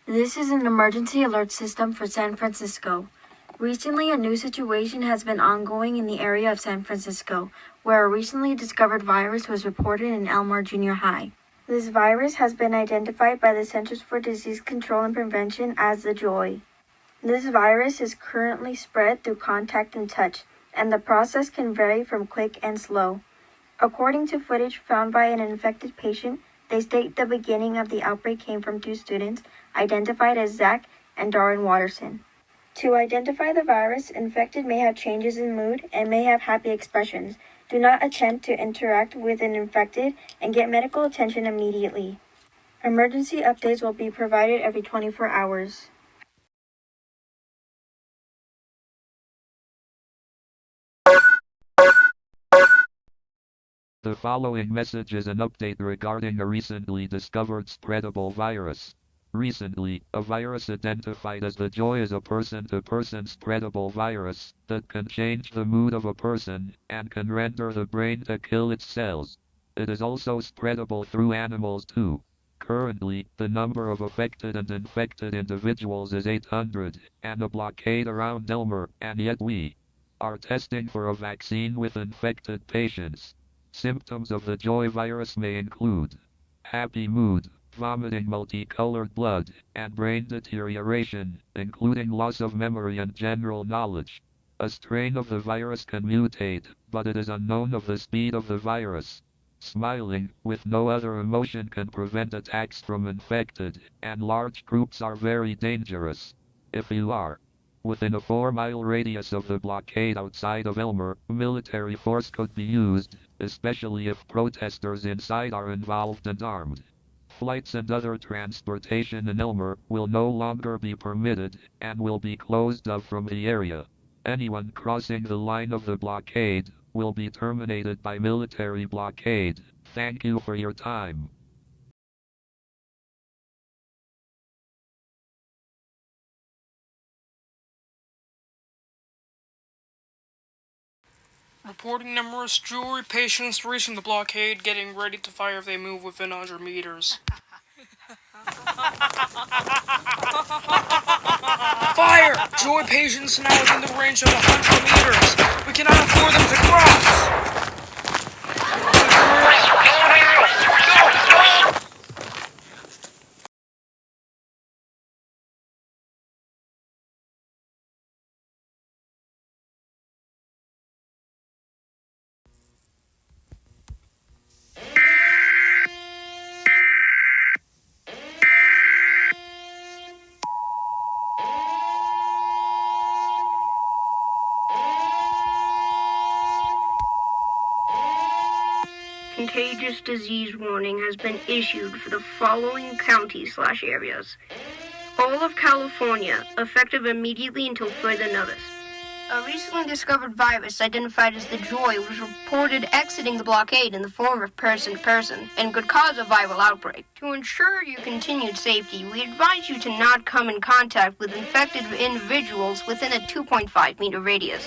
This is an emergency alert system for San Francisco. Recently, a new situation has been ongoing in the area of San Francisco, where a recently discovered virus was reported in Elmore Junior High. This virus has been identified by the Centers for Disease Control and Prevention as the Joy. This virus is currently spread through contact and touch, and the process can vary from quick and slow. According to footage found by an infected patient, they state the beginning of the outbreak came from two students identified as Zach and Darwin Watterson. To identify the virus, infected may have changes in mood and may have happy expressions. Do not attempt to interact with an infected and get medical attention immediately. Emergency updates will be provided every 24 hours. The following message is an update regarding a recently discovered spreadable virus. Recently, a virus identified as the Joy is a person-to-person spreadable virus that can change the mood of a person and can render the brain to kill its cells. It is also spreadable through animals too. Currently, the number of affected and infected individuals is 800, and a blockade around Elmer, and yet we are testing for a vaccine with infected patients. Symptoms of the Joy virus may include happy mood, vomiting multicolored blood, and brain deterioration, including loss of memory and general knowledge. A strain of the virus can mutate, but it is unknown of the speed of the virus. Smiling, with no other emotion, can prevent attacks from infected, and large groups are very dangerous. If you are within a 4-mile radius of the blockade outside of Elmer, military force could be used, especially if protesters inside are involved and armed. Flights and other transportation in Elmer will no longer be permitted and will be closed off from the area. Anyone crossing the line of the blockade will be terminated by military blockade. Thank you for your time. Reporting numerous jewelry patients reaching the blockade, getting ready to fire if they move within 100 meters. Fire! Joy patients now within the range of 100 meters. We cannot afford them to cross. Contagious disease warning has been issued for the following counties/areas. All of California, effective immediately until further notice. A recently discovered virus identified as the Joy was reported exiting the blockade in the form of person-to-person and could cause a viral outbreak. To ensure your continued safety, we advise you to not come in contact with infected individuals within a 2.5-meter radius.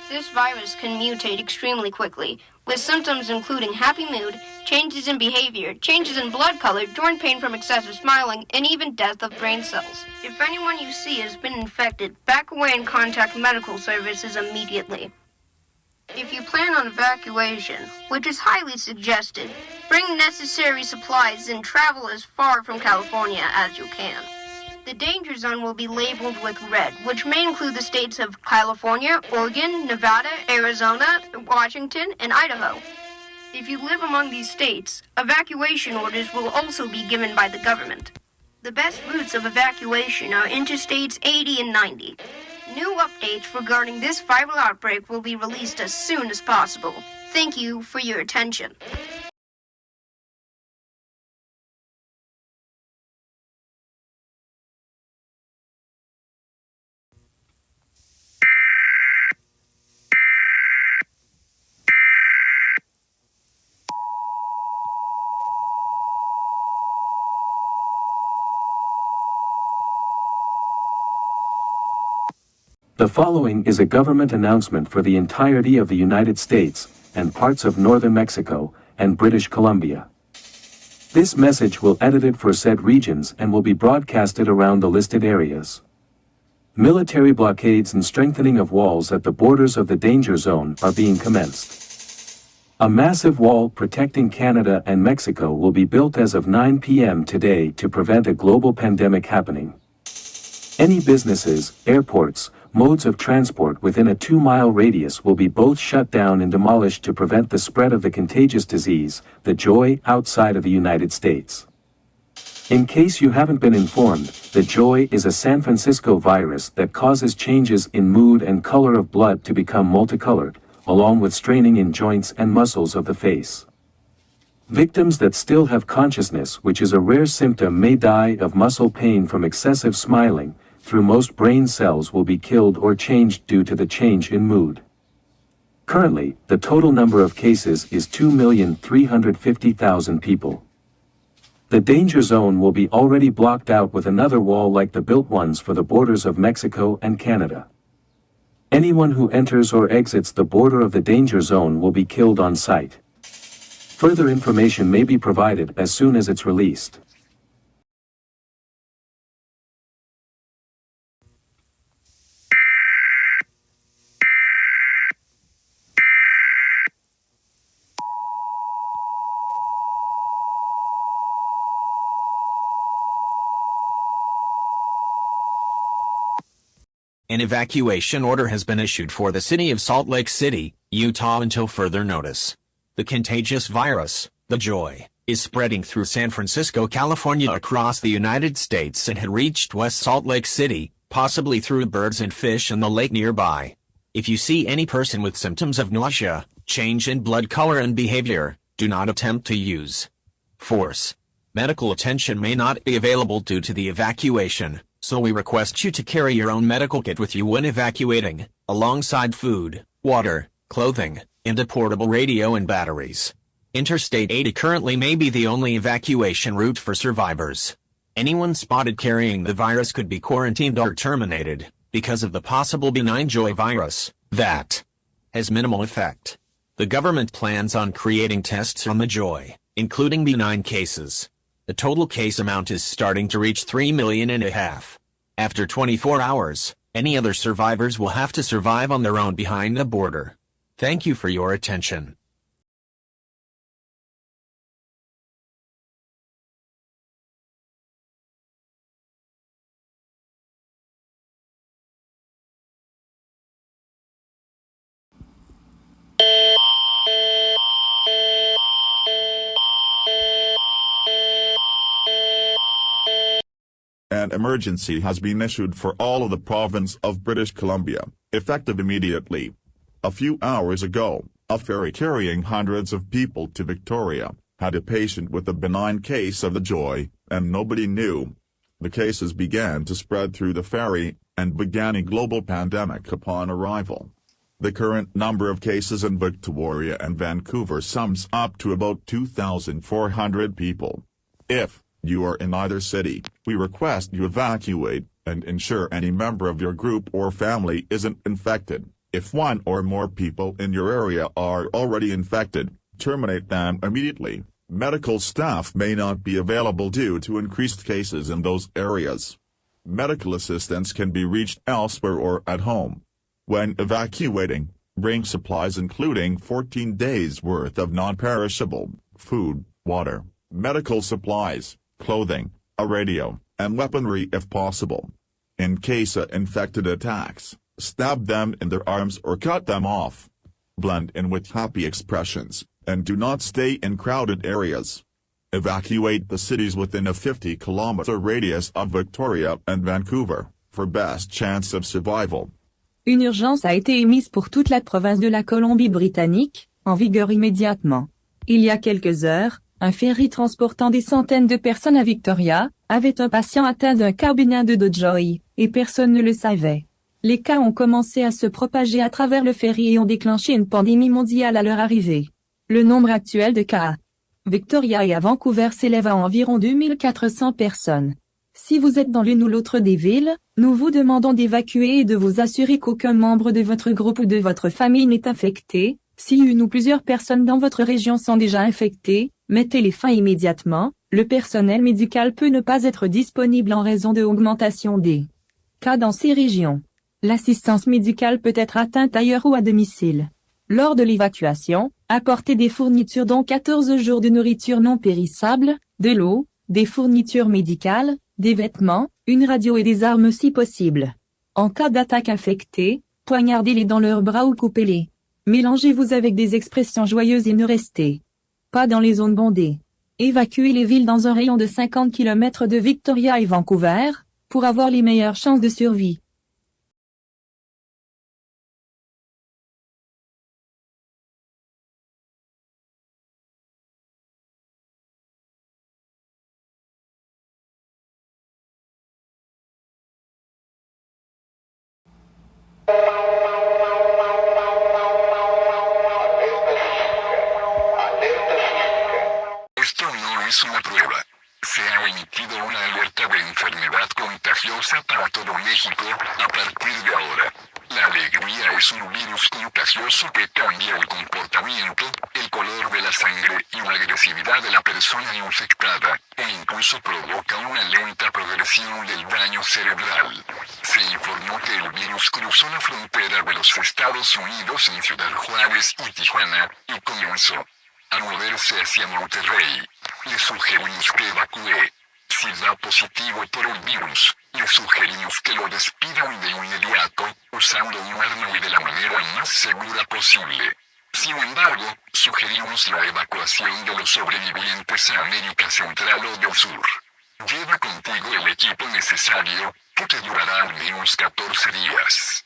This virus can mutate extremely quickly, with symptoms including happy mood, changes in behavior, changes in blood color, joint pain from excessive smiling, and even death of brain cells. If anyone you see has been infected, back away and contact medical services immediately. If you plan on evacuation, which is highly suggested, bring necessary supplies and travel as far from California as you can. The danger zone will be labeled with red, which may include the states of California, Oregon, Nevada, Arizona, Washington, and Idaho. If you live among these states, evacuation orders will also be given by the government. The best routes of evacuation are Interstates 80 and 90. New updates regarding this viral outbreak will be released as soon as possible. Thank you for your attention. The following is a government announcement for the entirety of the United States, and parts of northern Mexico, and British Columbia. This message will edit it for said regions and will be broadcasted around the listed areas. Military blockades and strengthening of walls at the borders of the danger zone are being commenced. A massive wall protecting Canada and Mexico will be built as of 9 p.m. today to prevent a global pandemic happening. Any businesses, airports, modes of transport within a 2-mile radius will be both shut down and demolished to prevent the spread of the contagious disease, the joy, outside of the United States. In case you haven't been informed, the joy is a San Francisco virus that causes changes in mood and color of blood to become multicolored, along with straining in joints and muscles of the face. Victims that still have consciousness, which is a rare symptom, may die of muscle pain from excessive smiling, through most brain cells will be killed or changed due to the change in mood. Currently, the total number of cases is 2,350,000 people. The danger zone will be already blocked out with another wall like the built ones for the borders of Mexico and Canada. Anyone who enters or exits the border of the danger zone will be killed on sight. Further information may be provided as soon as it's released. An evacuation order has been issued for the city of Salt Lake City, Utah until further notice. The contagious virus, the joy, is spreading through San Francisco, California across the United States and had reached West Salt Lake City, possibly through birds and fish in the lake nearby. If you see any person with symptoms of nausea, change in blood color and behavior, do not attempt to use force. Medical attention may not be available due to the evacuation, so we request you to carry your own medical kit with you when evacuating, alongside food, water, clothing, and a portable radio and batteries. Interstate 80 currently may be the only evacuation route for survivors. Anyone spotted carrying the virus could be quarantined or terminated, because of the possible benign joy virus, that has minimal effect. The government plans on creating tests on the joy, including benign cases. The total case amount is starting to reach 3.5 million. After 24 hours, any other survivors will have to survive on their own behind the border. Thank you for your attention. An emergency has been issued for all of the province of British Columbia, effective immediately. A few hours ago, a ferry carrying hundreds of people to Victoria had a patient with a benign case of the joy, and nobody knew. The cases began to spread through the ferry, and began a global pandemic upon arrival. The current number of cases in Victoria and Vancouver sums up to about 2,400 people. If you are in either city, we request you evacuate, and ensure any member of your group or family isn't infected. If one or more people in your area are already infected, terminate them immediately. Medical staff may not be available due to increased cases in those areas. Medical assistance can be reached elsewhere or at home. When evacuating, bring supplies including 14 days' worth of non-perishable food, water, medical supplies, clothing, a radio, and weaponry if possible. In case of infected attacks, stab them in their arms or cut them off. Blend in with happy expressions, and do not stay in crowded areas. Evacuate the cities within a 50-kilometer radius of Victoria and Vancouver, for best chance of survival. Une urgence a été émise pour toute la province de la Colombie-Britannique, en vigueur immédiatement. Il y a quelques heures, un ferry transportant des centaines de personnes à Victoria, avait un patient atteint d'un cas bénin de joy, et personne ne le savait. Les cas ont commencé à se propager à travers le ferry et ont déclenché une pandémie mondiale à leur arrivée. Le nombre actuel de cas à Victoria et à Vancouver s'élève à environ 2400 personnes. Si vous êtes dans l'une ou l'autre des villes, nous vous demandons d'évacuer et de vous assurer qu'aucun membre de votre groupe ou de votre famille n'est infecté. Si une ou plusieurs personnes dans votre région sont déjà infectées, mettez les fins immédiatement, Le personnel médical peut ne pas être disponible en raison de l'augmentation des cas dans ces régions. L'assistance médicale peut être atteinte ailleurs ou à domicile. Lors de l'évacuation, apportez des fournitures dont 14 jours de nourriture non périssable, de l'eau, des fournitures médicales, des vêtements, une radio et des armes si possible. En cas d'attaque infectée, poignardez-les dans leurs bras ou coupez-les. Mélangez-vous avec des expressions joyeuses et ne restez pas dans les zones bondées. Évacuez les villes dans un rayon de 50 km de Victoria et Vancouver, pour avoir les meilleures chances de survie. Esto no es una prueba. Se ha emitido una alerta de enfermedad contagiosa para todo México, a partir de ahora. La alegría es un virus contagioso que cambia el comportamiento, el color de la sangre y la agresividad de la persona infectada, e incluso provoca una lenta progresión del daño cerebral. Se informó que el virus cruzó la frontera de los Estados Unidos en Ciudad Juárez y Tijuana, y comenzó a moverse hacia Monterrey. Le sugerimos que evacúe. Si da positivo por el virus, le sugerimos que lo despidan de inmediato, usando un arma y de la manera más segura posible. Sin embargo, sugerimos la evacuación de los sobrevivientes a América Central o del Sur. Lleva contigo el equipo necesario, que te durará al menos 14 días.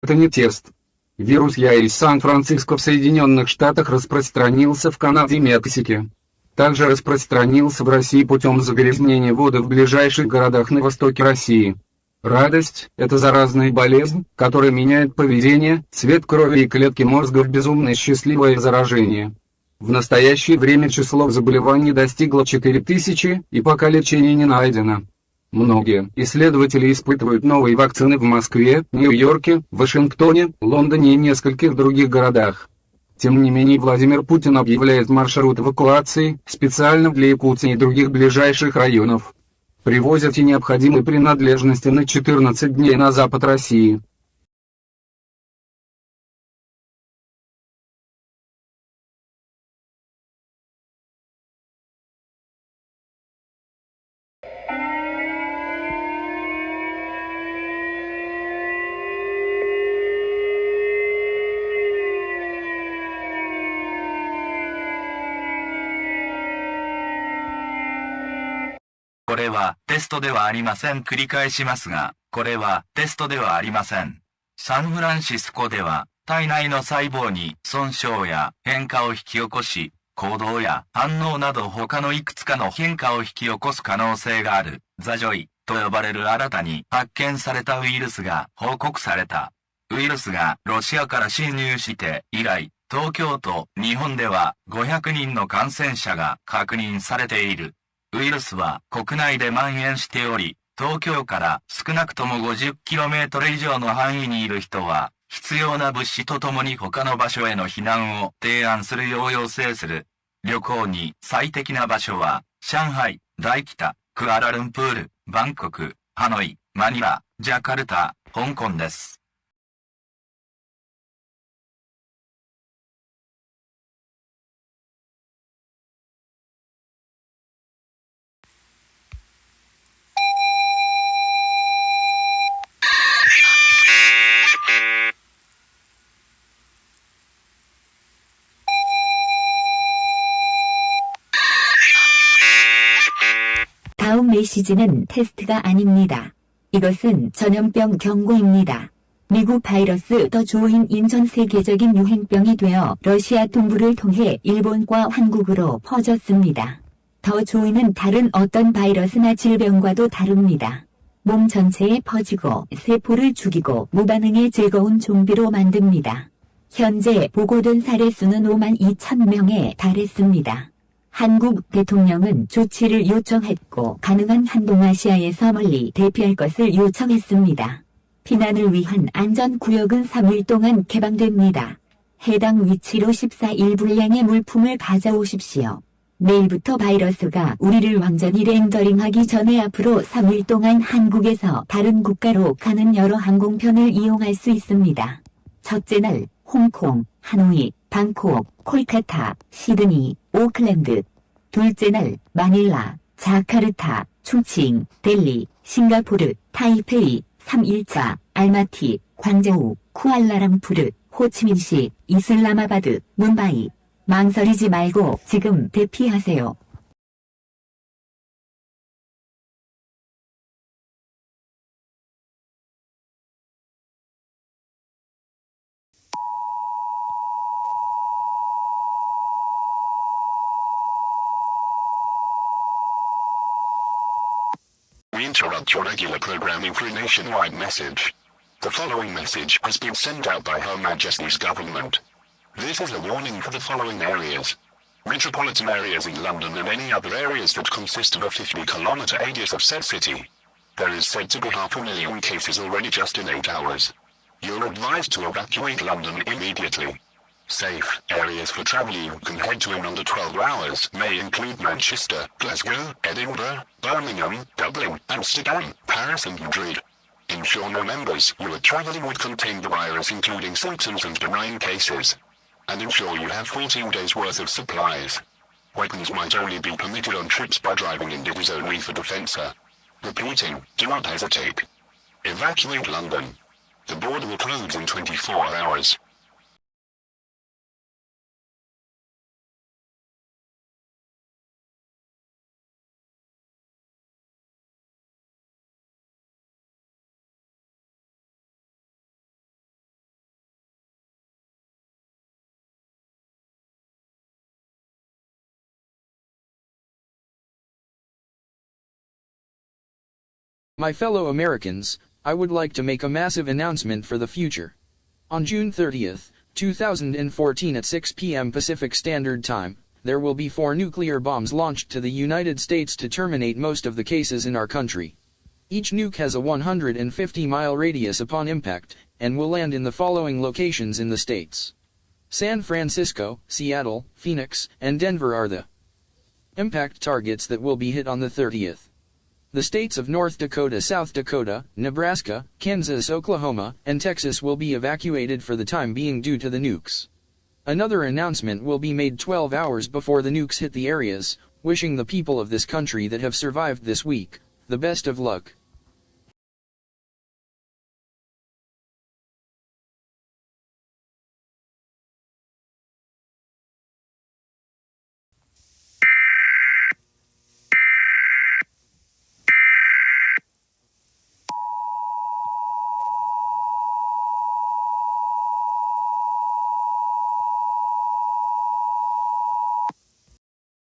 Это не тест. Вирус EAS из Сан-Франциско в Соединенных Штатах распространился в Канаде и Мексике. Также распространился в России путем загрязнения воды в ближайших городах на востоке России. Радость – это заразная болезнь, которая меняет поведение, цвет крови и клетки мозга в безумное счастливое заражение. В настоящее время число заболеваний достигло 4000, и пока лечение не найдено. Многие исследователи испытывают новые вакцины в Москве, Нью-Йорке, Вашингтоне, Лондоне и нескольких других городах. Тем не менее Владимир Путин объявляет маршрут эвакуации специально для Якутии и других ближайших районов. Привозят и необходимые принадлежности на 14 дней на запад России.これはテストではありません。繰り返しますが、これはテストではありません。サンフランシスコでは、体内の細胞に損傷や変化を引き起こし、行動や反応など他のいくつかの変化を引き起こす可能性がある、ザジョイと呼ばれる新たに発見されたウイルスが報告された。ウイルスがロシアから侵入して以来、東京と日本では500人の感染者が確認されている。ウイルスは国内で蔓延しており、東京から少なくとも 50km 以上の範囲にいる人は、必要な物資とともに他の場所への避難を提案するよう要請する。旅行に最適な場所は、上海、大北、クアラルンプール、バンコク、ハノイ、マニラ、ジャカルタ、香港です。다음 메시지는 테스트가 아닙니다. 이것은 전염병 경고입니다. 미국 바이러스 더 조인인 전 세계적인 유행병이 되어 러시아 동부를 통해 일본과 한국으로 퍼졌습니다. 더 조인은 다른 어떤 바이러스나 질병과도 다릅니다. 몸 전체에 퍼지고 세포를 죽이고 무반응의 즐거운 좀비로 만듭니다. 현재 보고된 사례 수는 5만 2천 명에 달했습니다. 한국 대통령은 조치를 요청했고 가능한 한 동아시아에서 멀리 대피할 것을 요청했습니다. 피난을 위한 안전구역은 3일 동안 개방됩니다. 해당 위치로 14일 분량의 물품을 가져오십시오. 내일부터 바이러스가 우리를 완전히 렌더링하기 전에 앞으로 3일 동안 한국에서 다른 국가로 가는 여러 항공편을 이용할 수 있습니다. 첫째 날, 홍콩, 하노이, 방콕, 콜카타, 시드니, 오클랜드. 둘째 날, 마닐라, 자카르타, 충칭, 델리, 싱가포르, 타이페이. 3일차, 알마티, 광저우, 쿠알라람푸르, 호치민시, 이슬라마바드, 뭄바이. 망설이지 말고 지금 대피하세요. We interrupt your regular programming for a nationwide message. The following message has been sent out by Her Majesty's government. This is a warning for the following areas. Metropolitan areas in London and any other areas that consist of a 50-kilometre radius of said city. There is said to be 500,000 cases already just in 8 hours. You're advised to evacuate London immediately. Safe areas for travel you can head to in under 12 hours may include Manchester, Glasgow, Edinburgh, Birmingham, Dublin, Amsterdam, Paris and Madrid. Ensure no members you are travelling with contain the virus including symptoms and benign cases. And ensure you have 14 days worth of supplies. Weapons might only be permitted on trips by driving and it is only for defence. Repeating, do not hesitate. Evacuate London. The border will close in 24 hours. My fellow Americans, I would like to make a massive announcement for the future. On June 30th, 2014 at 6 p.m. Pacific Standard Time, there will be 4 nuclear bombs launched to the United States to terminate most of the cases in our country. Each nuke has a 150-mile radius upon impact, and will land in the following locations in the states. San Francisco, Seattle, Phoenix, and Denver are the impact targets that will be hit on the 30th. The states of North Dakota, South Dakota, Nebraska, Kansas, Oklahoma, and Texas will be evacuated for the time being due to the nukes. Another announcement will be made 12 hours before the nukes hit the areas, wishing the people of this country that have survived this week the best of luck.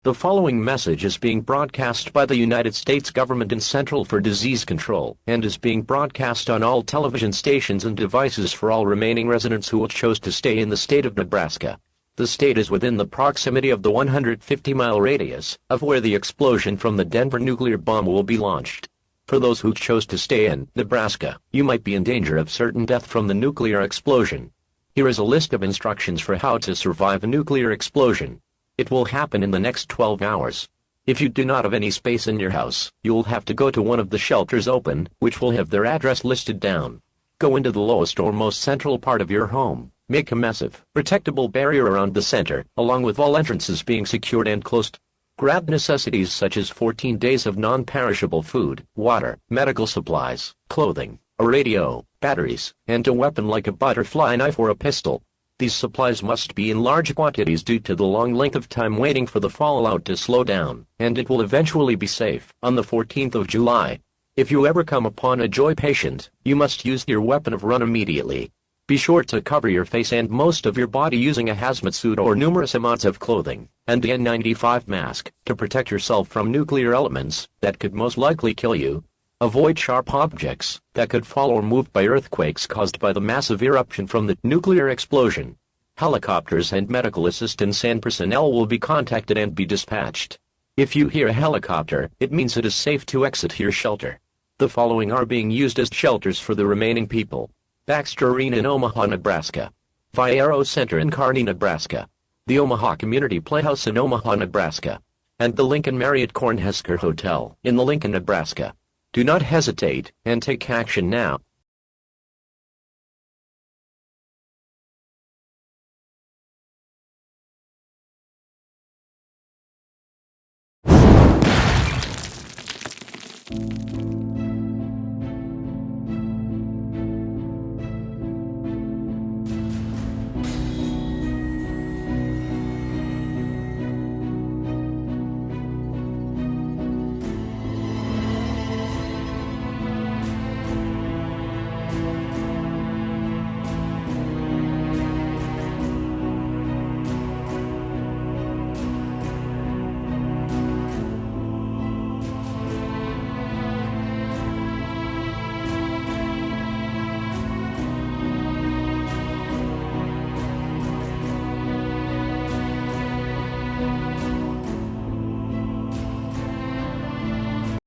The following message is being broadcast by the United States government and Central for Disease Control, and is being broadcast on all television stations and devices for all remaining residents who chose to stay in the state of Nebraska. The state is within the proximity of the 150-mile radius of where the explosion from the Denver nuclear bomb will be launched. For those who chose to stay in Nebraska, you might be in danger of certain death from the nuclear explosion. Here is a list of instructions for how to survive a nuclear explosion. It will happen in the next 12 hours. If you do not have any space in your house, you will have to go to one of the shelters open, which will have their address listed down. Go into the lowest or most central part of your home. Make a massive, protectable barrier around the center, along with all entrances being secured and closed. Grab necessities such as 14 days of non-perishable food, water, medical supplies, clothing, a radio, batteries, and a weapon like a butterfly knife or a pistol. These supplies must be in large quantities due to the long length of time waiting for the fallout to slow down, and it will eventually be safe on the 14th of July. If you ever come upon a joy patient, you must use your weapon of run immediately. Be sure to cover your face and most of your body using a hazmat suit or numerous amounts of clothing, and the N95 mask, to protect yourself from nuclear elements that could most likely kill you. Avoid sharp objects that could fall or move by earthquakes caused by the massive eruption from the nuclear explosion. Helicopters and medical assistance and personnel will be contacted and be dispatched. If you hear a helicopter, it means it is safe to exit your shelter. The following are being used as shelters for the remaining people: Baxter Arena in Omaha, Nebraska. Viaero Center in Kearney, Nebraska. The Omaha Community Playhouse in Omaha, Nebraska. And the Lincoln Marriott Cornhusker Hotel in the Lincoln, Nebraska. Do not hesitate, and take action now.